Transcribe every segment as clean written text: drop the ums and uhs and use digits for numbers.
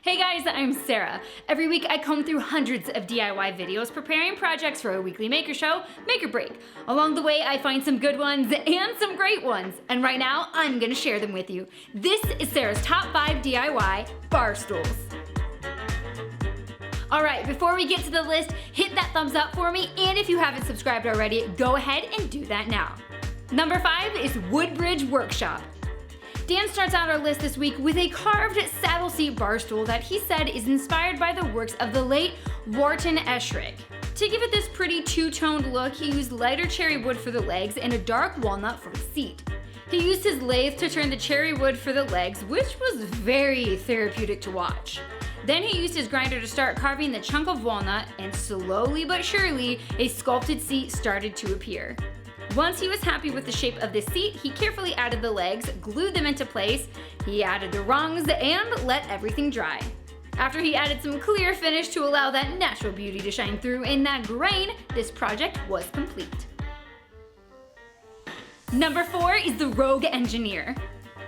Hey guys, I'm Sarah. Every week I comb through hundreds of DIY videos preparing projects for a weekly maker show, Make or Break. Along the way I find some good ones and some great ones, and right now I'm gonna share them with you. This is Sarah's top 5 DIY bar stools. Alright, before we get to the list, hit that thumbs up for me, and if you haven't subscribed already, go ahead and do that now. Number 5 is Woodbridge Workshop. Dan starts out our list this week with a carved saddle seat bar stool that he said is inspired by the works of the late Wharton Eschrick. To give it this pretty two-toned look, he used lighter cherry wood for the legs and a dark walnut for the seat. He used his lathe to turn the cherry wood for the legs, which was very therapeutic to watch. Then he used his grinder to start carving the chunk of walnut, and slowly but surely, a sculpted seat started to appear. Once he was happy with the shape of the seat, he carefully added the legs, glued them into place, he added the rungs, and let everything dry. After he added some clear finish to allow that natural beauty to shine through in that grain, this project was complete. Number 4 is the Rogue Engineer.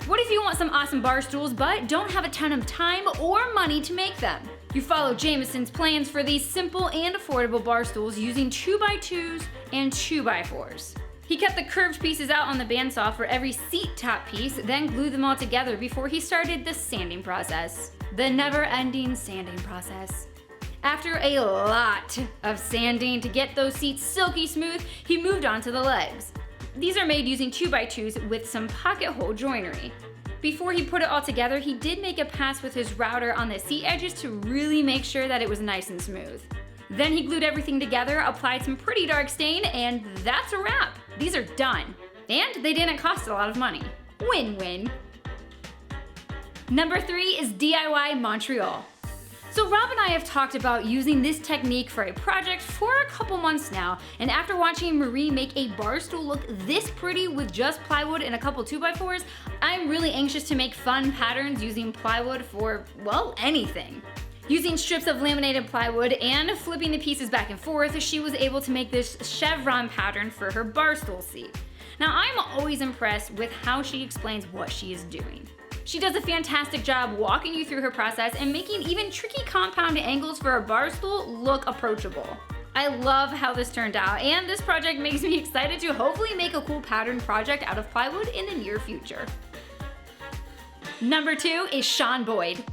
What if you want some awesome bar stools but don't have a ton of time or money to make them? You follow Jameson's plans for these simple and affordable bar stools using 2x2s and 2x4s. He kept the curved pieces out on the bandsaw for every seat top piece, then glued them all together before he started the sanding process. The never-ending sanding process. After a lot of sanding to get those seats silky smooth, he moved on to the legs. These are made using 2x2s with some pocket hole joinery. Before he put it all together, he did make a pass with his router on the seat edges to really make sure that it was nice and smooth. Then he glued everything together, applied some pretty dark stain, and that's a wrap. These are done. And they didn't cost a lot of money. Win-win. Number 3 is DIY Montreal. So Rob and I have talked about using this technique for a project for a couple months now, and after watching Marie make a bar stool look this pretty with just plywood and a couple 2x4s, I'm really anxious to make fun patterns using plywood for, well, anything. Using strips of laminated plywood and flipping the pieces back and forth, she was able to make this chevron pattern for her bar stool seat. Now I'm always impressed with how she explains what she is doing. She does a fantastic job walking you through her process and making even tricky compound angles for a bar stool look approachable. I love how this turned out, and this project makes me excited to hopefully make a cool pattern project out of plywood in the near future. Number 2 is Sean Boyd.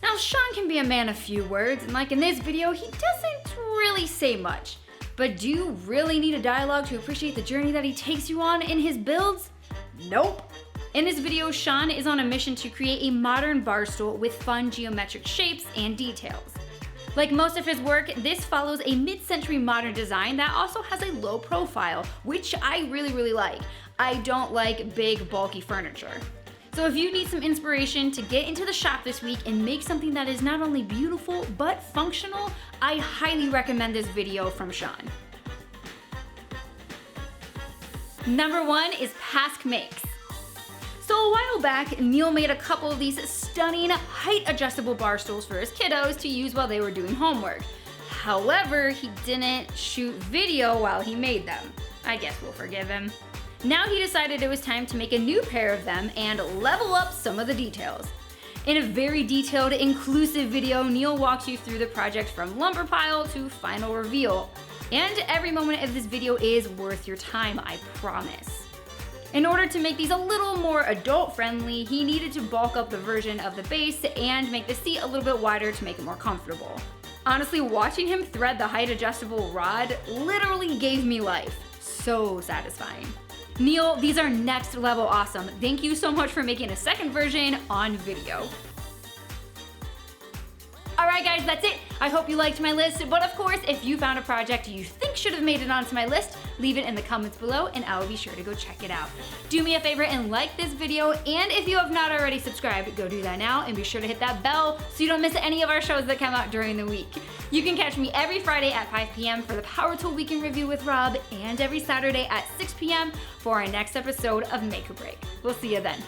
Now Sean can be a man of few words, and like in this video, he doesn't really say much. But do you really need a dialogue to appreciate the journey that he takes you on in his builds? Nope. In this video, Sean is on a mission to create a modern bar stool with fun geometric shapes and details. Like most of his work, this follows a mid-century modern design that also has a low profile, which I really like. I don't like big, bulky furniture. So if you need some inspiration to get into the shop this week and make something that is not only beautiful but functional, I highly recommend this video from Sean. Number 1 is Pask Makes. So a while back, Neil made a couple of these stunning height-adjustable bar stools for his kiddos to use while they were doing homework. However, he didn't shoot video while he made them. I guess we'll forgive him. Now he decided it was time to make a new pair of them and level up some of the details. In a very detailed, inclusive video, Neil walks you through the project from lumber pile to final reveal. And every moment of this video is worth your time, I promise. In order to make these a little more adult-friendly, he needed to bulk up the version of the base and make the seat a little bit wider to make it more comfortable. Honestly, watching him thread the height-adjustable rod literally gave me life. So satisfying. Neil, these are next level awesome. Thank you so much for making a second version on video. Alright guys, that's it. I hope you liked my list, but of course, if you found a project you think should have made it onto my list, leave it in the comments below and I will be sure to go check it out. Do me a favor and like this video, and if you have not already subscribed, go do that now and be sure to hit that bell so you don't miss any of our shows that come out during the week. You can catch me every Friday at 5 p.m. for the Power Tool Weekend Review with Rob, and every Saturday at 6 p.m. for our next episode of Make or Break. We'll see you then.